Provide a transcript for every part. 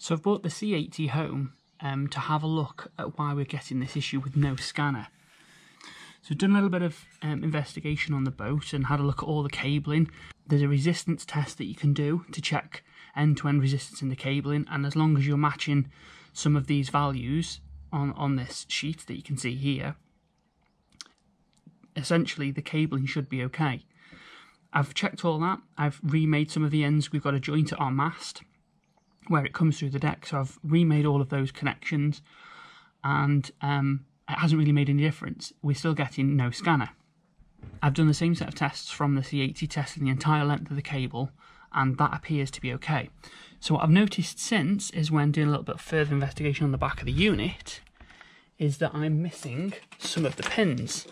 So I've brought the C80 home to have a look at why we're getting this issue with no scanner. So we've done a little bit of investigation on the boat and had a look at all the cabling. There's a resistance test that you can do to check end-to-end resistance in the cabling, and as long as you're matching some of these values on this sheet that you can see here, essentially the cabling should be okay. I've checked all that. I've remade some of the ends. We've got a joint at our mast where it comes through the deck, so I've remade all of those connections, and it hasn't really made any difference. We're still getting no scanner. I've done the same set of tests from the C80, testing the entire length of the cable, and that appears to be okay. So what I've noticed since is, when doing a little bit further investigation on the back of the unit, is that I'm missing some of the pins.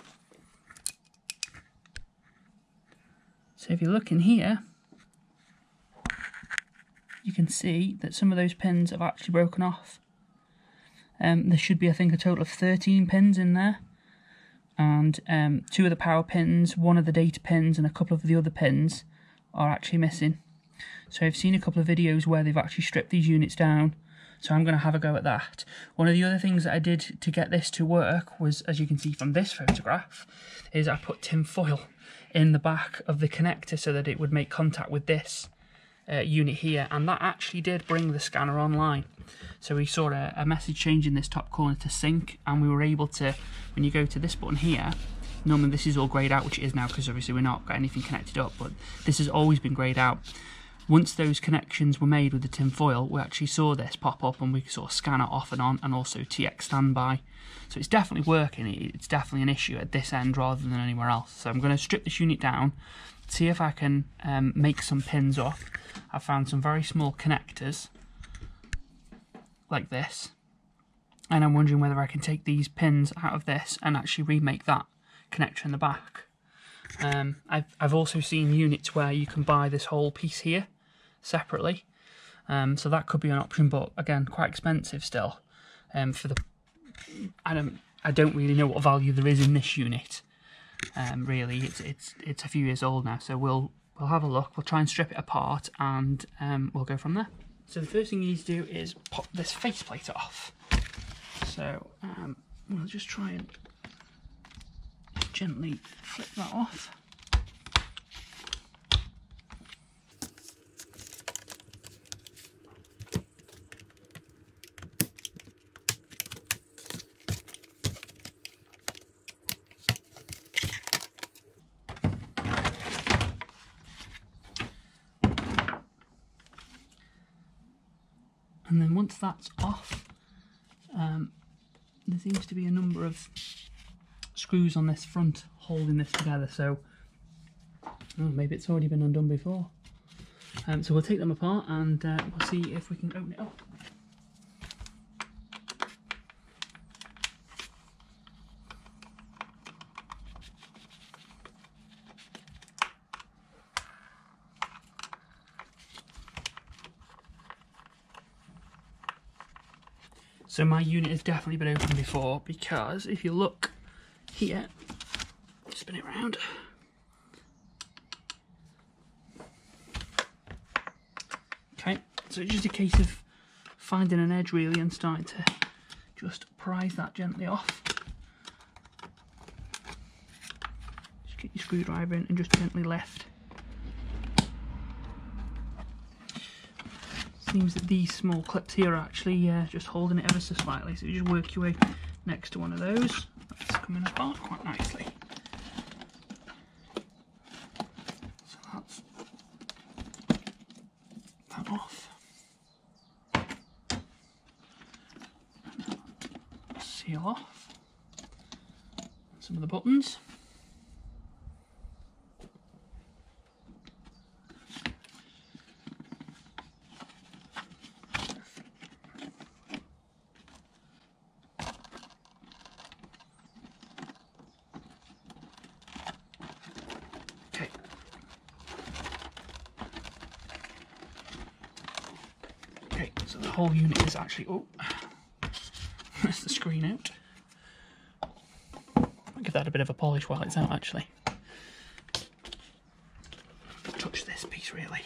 So if you look in here, you can see that some of those pins have actually broken off. There should be, I think, a total of 13 pins in there, and 2 of the power pins, 1 of the data pins, and a couple of the other pins are actually missing. So I've seen a couple of videos where they've actually stripped these units down, so I'm going to have a go at that. One of the other things that I did to get this to work was, as you can see from this photograph, is I put tin foil in the back of the connector so that it would make contact with this unit here, and that actually did bring the scanner online. So we saw a message change in this top corner to sync, and we were able to, when you go to this button here, normally this is all greyed out, which it is now because obviously we're not got anything connected up, but this has always been greyed out. Once those connections were made with the tin foil, we actually saw this pop up, and we saw scanner off and on, and also TX standby. So it's definitely working. It's definitely an issue at this end rather than anywhere else. So I'm going to strip this unit down, see if I can make some pins off. I found some very small connectors like this, and I'm wondering whether I can take these pins out of this and actually remake that connector in the back. I've also seen units where you can buy this whole piece here separately, so that could be an option, but again, quite expensive still. For the I don't really know what value there is in this unit. Really, it's a few years old now, so we'll have a look. We'll try and strip it apart, and we'll go from there. So the first thing you need to do is pop this faceplate off. So we'll just try and gently flip that off. And then once that's off, there seems to be a number of screws on this front holding this together, so maybe it's already been undone before. So we'll take them apart, and we'll see if we can open it up. So my unit has definitely been opened before, because if you look here, spin it around. Okay, so it's just a case of finding an edge really and starting to just prise that gently off. Just get your screwdriver in and just gently lift. Seems that these small clips here are actually just holding it ever so slightly, so you just work your way next to one of those. That's coming apart quite nicely. So that's that off. Seal off some of the buttons. Okay, so the whole unit is actually, oh, that's the screen out. I'll give that a bit of a polish while it's out actually. Touch this piece really.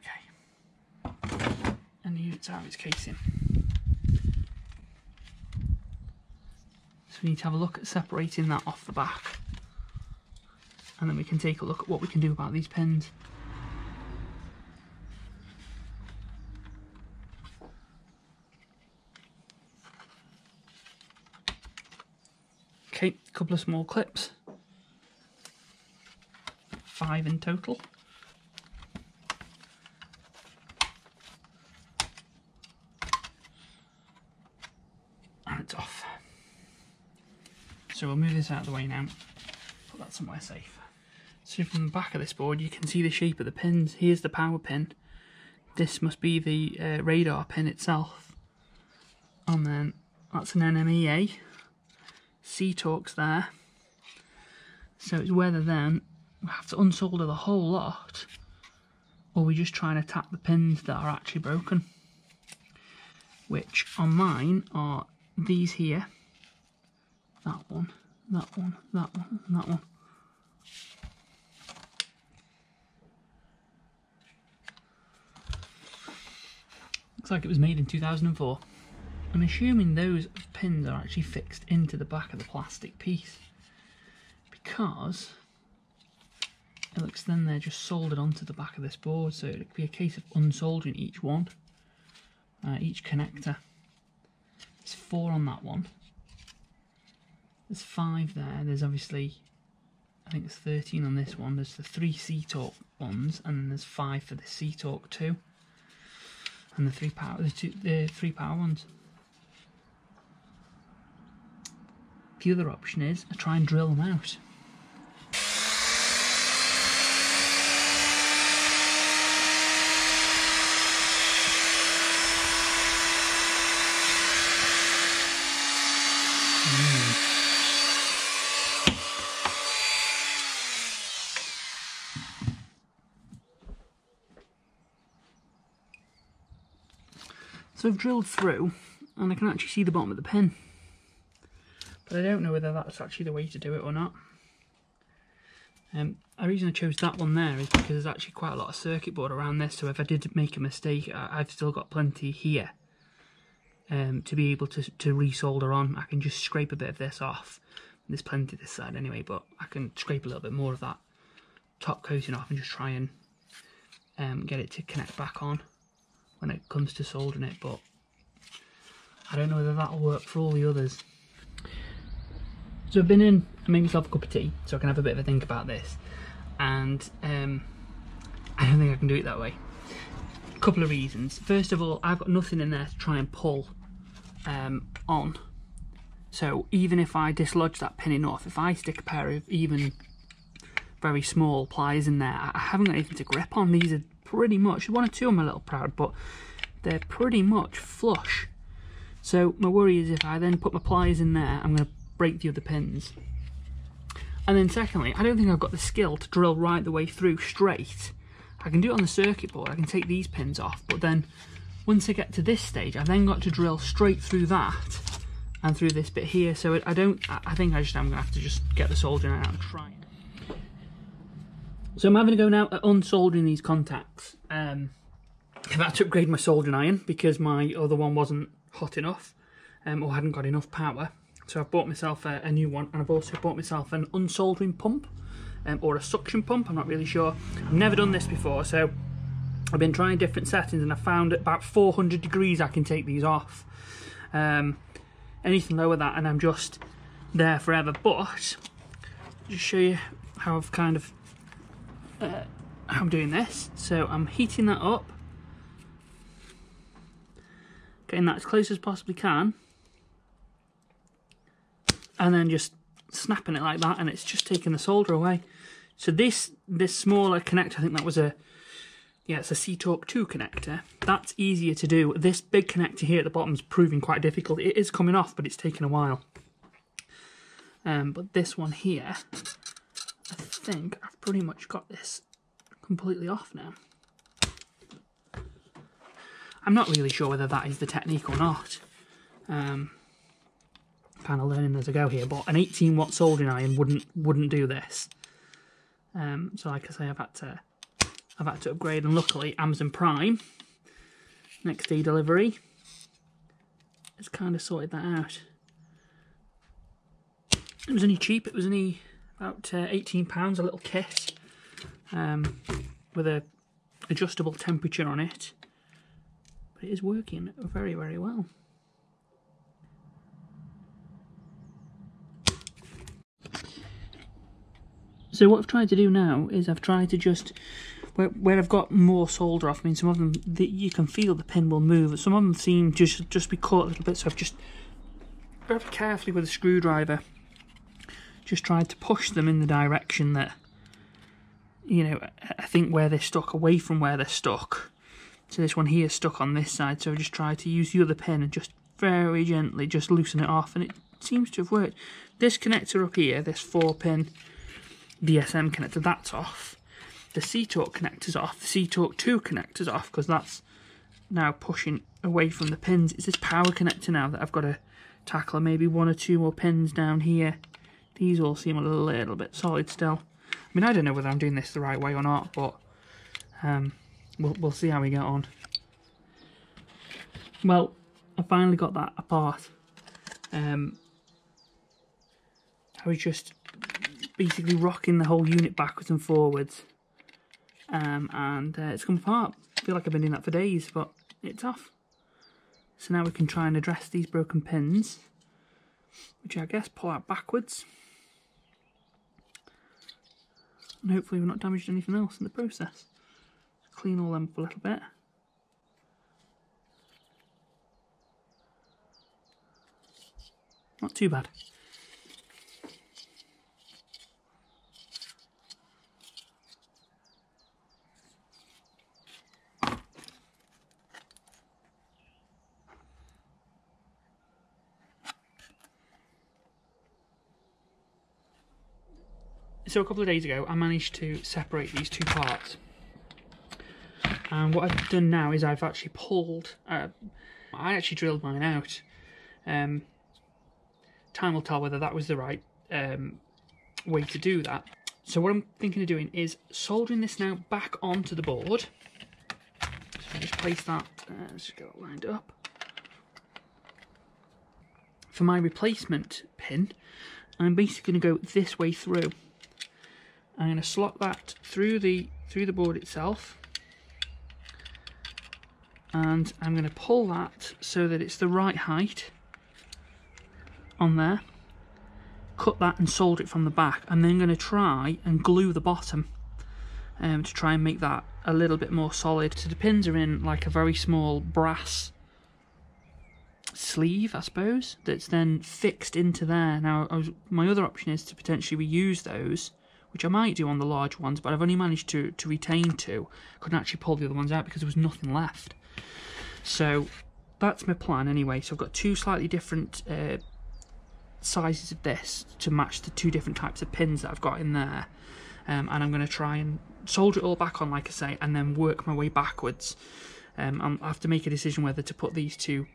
Okay. units out of its casing. So we need to have a look at separating that off the back, and then we can take a look at what we can do about these pins. Okay, a couple of small clips, 5 in total. And it's off. So we'll move this out of the way now, put that somewhere safe. So from the back of this board you can see the shape of the pins. Here's the power pin. This must be the radar pin itself. And then that's an NMEA. C-Torx there. So it's whether then we have to unsolder the whole lot, or we just try and attack the pins that are actually broken. Which on mine are these here. That one, that one, that one, and that one. Looks like it was made in 2004. I'm assuming those pins are actually fixed into the back of the plastic piece, because it looks then they're just soldered onto the back of this board, so it could be a case of unsoldering each one, each connector. There's 4 on that one, there's 5 there, there's obviously, I think there's 13 on this one, there's the 3 C-Torx ones, and then there's 5 for the C-Torx 2, and the 3 power ones. The other option is I try and drill them out. So I've drilled through and I can actually see the bottom of the pin. But I don't know whether that's actually the way to do it or not. The reason I chose that one there is because there's actually quite a lot of circuit board around this, so if I did make a mistake, I've still got plenty here to be able to resolder on. I can just scrape a bit of this off. There's plenty this side anyway, but I can scrape a little bit more of that top coating off and just try and get it to connect back on when it comes to soldering it, but I don't know whether that'll work for all the others. So I've been in, I made myself a cup of tea so I can have a bit of a think about this, and I don't think I can do it that way. A couple of reasons. First of all, I've got nothing in there to try and pull on, so even if I dislodge that pin enough, if I stick a pair of even very small pliers in there, I haven't got anything to grip on. These are pretty much, 1 or 2 I'm a little proud, but they're pretty much flush. So my worry is if I then put my pliers in there, I'm going to break the other pins. And then secondly, I don't think I've got the skill to drill right the way through straight. I can do it on the circuit board, I can take these pins off, but then once I get to this stage, I've then got to drill straight through that and through this bit here, so I think I'm going to have to just get the soldering out and try it. So I'm having to go now at unsoldering these contacts. I've had to upgrade my soldering iron because my other one wasn't hot enough or hadn't got enough power. So I've bought myself a new one, and I've also bought myself an unsoldering pump or a suction pump, I'm not really sure. I've never done this before, so I've been trying different settings and I found at about 400 degrees I can take these off. Anything lower than that and I'm just there forever. But just show you how I've kind of how I'm doing this. So I'm heating that up, getting that as close as possibly can, and then just snapping it like that, and it's just taking the solder away. So this smaller connector, I think that was it's a C-Torx 2 connector. That's easier to do. This big connector here at the bottom is proving quite difficult. It is coming off, but it's taking a while. But this one here, I think I've pretty much got this completely off now. I'm not really sure whether that is the technique or not. Kind of learning as I go here, but an 18-watt soldering iron wouldn't do this. So like I say, I've had to upgrade, and luckily Amazon Prime next day delivery has kind of sorted that out. It was only cheap, it was only about £18, a little kit with a adjustable temperature on it, but it is working very, very well. So what I've tried to do now is I've tried to just, where I've got more solder off, I mean some of them, you can feel the pin will move, some of them seem to just be caught a little bit, so I've just very carefully with a screwdriver just tried to push them in the direction that, you know, I think where they're stuck, away from where they're stuck. So this one here is stuck on this side, so I just tried to use the other pin and just very gently just loosen it off, and it seems to have worked. This connector up here, this 4-pin DSM connector, that's off. The C-Torque connector's off, the C-Torque 2 connector's off, because that's now pushing away from the pins. It's this power connector now that I've got to tackle, maybe 1 or 2 more pins down here. These all seem a little bit solid still. I mean, I don't know whether I'm doing this the right way or not, but we'll see how we get on. Well, I finally got that apart. I was just basically rocking the whole unit backwards and forwards, and it's come apart. I feel like I've been doing that for days, but it's off. So now we can try and address these broken pins, which I guess pull out backwards. And hopefully we've not damaged anything else in the process. Clean all them up a little bit. Not too bad. So a couple of days ago I managed to separate these two parts, and what I've done now is I've actually pulled, I actually drilled mine out. Time will tell whether that was the right way to do that. So what I'm thinking of doing is soldering this now back onto the board. So I just place that, let's just get it lined up. For my replacement pin, I'm basically going to go this way through. I'm going to slot that through the board itself, and I'm going to pull that so that it's the right height on there. Cut that and solder it from the back. I'm then going to try and glue the bottom to try and make that a little bit more solid. So the pins are in like a very small brass sleeve, I suppose, that's then fixed into there. Now my other option is to potentially reuse those, which I might do on the large ones, but I've only managed to retain 2. Couldn't actually pull the other ones out because there was nothing left. So that's my plan anyway. So I've got 2 slightly different sizes of this to match the 2 different types of pins that I've got in there, and I'm going to try and solder it all back on, like I say, and then work my way backwards. I'll have to make a decision whether to put these 2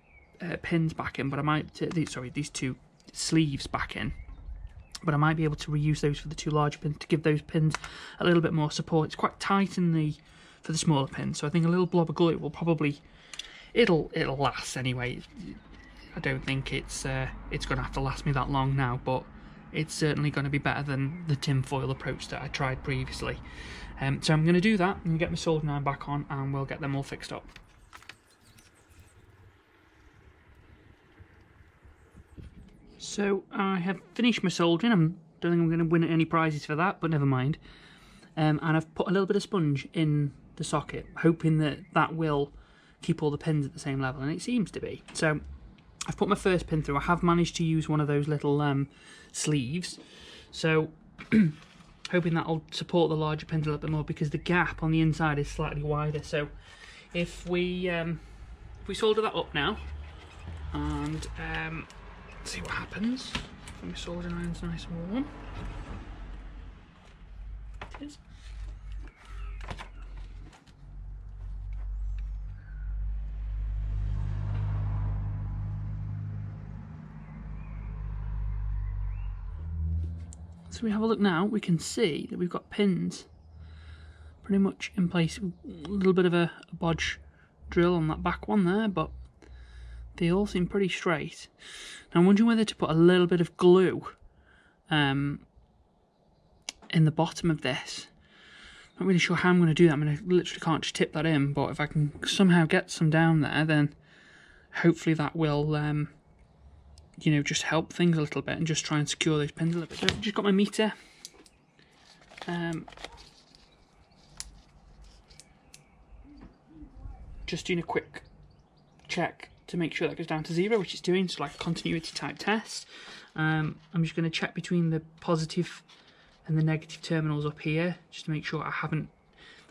pins back in, but I might, these 2 sleeves back in. But I might be able to reuse those for the 2 larger pins to give those pins a little bit more support. It's quite tight in for the smaller pins, so I think a little blob of glue will probably, it'll last anyway. I don't think it's going to have to last me that long now, but it's certainly going to be better than the tinfoil approach that I tried previously. So I'm going to do that and get my soldering iron back on, and we'll get them all fixed up. So I have finished my soldering. I don't think I'm going to win any prizes for that, but never mind. And I've put a little bit of sponge in the socket, hoping that that will keep all the pins at the same level, and it seems to be. So I've put my first pin through. I have managed to use one of those little sleeves, so hoping that'll support the larger pins a little bit more, because the gap on the inside is slightly wider. So if we solder that up now, and see what happens when my soldering iron's nice and warm. It is. So we have a look now, we can see that we've got pins pretty much in place. A little bit of a bodge drill on that back one there, but they all seem pretty straight. Now I'm wondering whether to put a little bit of glue in the bottom of this. Not really sure how I'm going to do that. I mean, I literally can't just tip that in, but if I can somehow get some down there, then hopefully that will, you know, just help things a little bit and just try and secure those pins a little bit. So I've just got my meter. Just doing a quick check to make sure that goes down to 0, which it's doing, so like a continuity type test. I'm just going to check between the positive and the negative terminals up here, just to make sure I haven't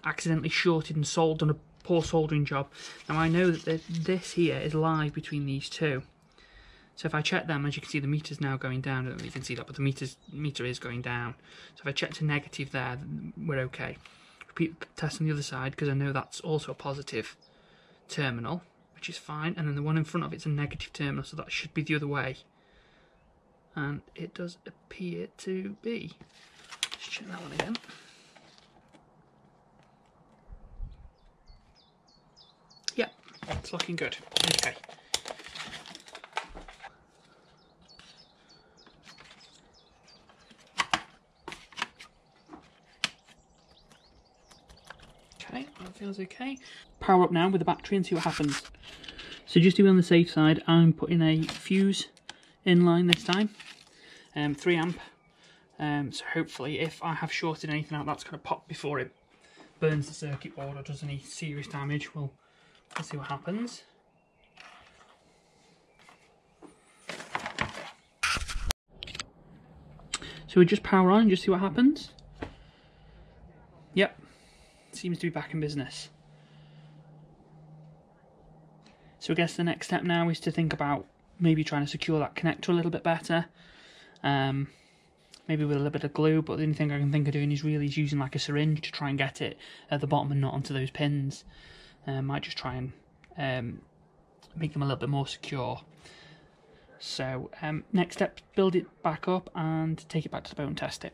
accidentally shorted and done a poor soldering job. Now I know that this here is live between these two, so if I check them, as you can see the meter's now going down. I don't know if you can see that, but the meter is going down. So if I check to negative there, then we're okay. Repeat the test on the other side, because I know that's also a positive terminal, which is fine, and then the one in front of it's a negative terminal, so that should be the other way, and it does appear to be. Let's check that one again. Yep, it's looking good. Okay. Okay, that feels okay. Power up now with the battery and see what happens. So just to be on the safe side, I'm putting a fuse in line this time, 3 amp. So hopefully if I have shorted anything out, that's going to pop before it burns the circuit board or does any serious damage. We'll see what happens. So we just power on and just see what happens. Yep, seems to be back in business. So I guess the next step now is to think about maybe trying to secure that connector a little bit better. Maybe with a little bit of glue, but the only thing I can think of doing is really using like a syringe to try and get it at the bottom and not onto those pins. Might just try and make them a little bit more secure. So next step, build it back up and take it back to the boat and test it.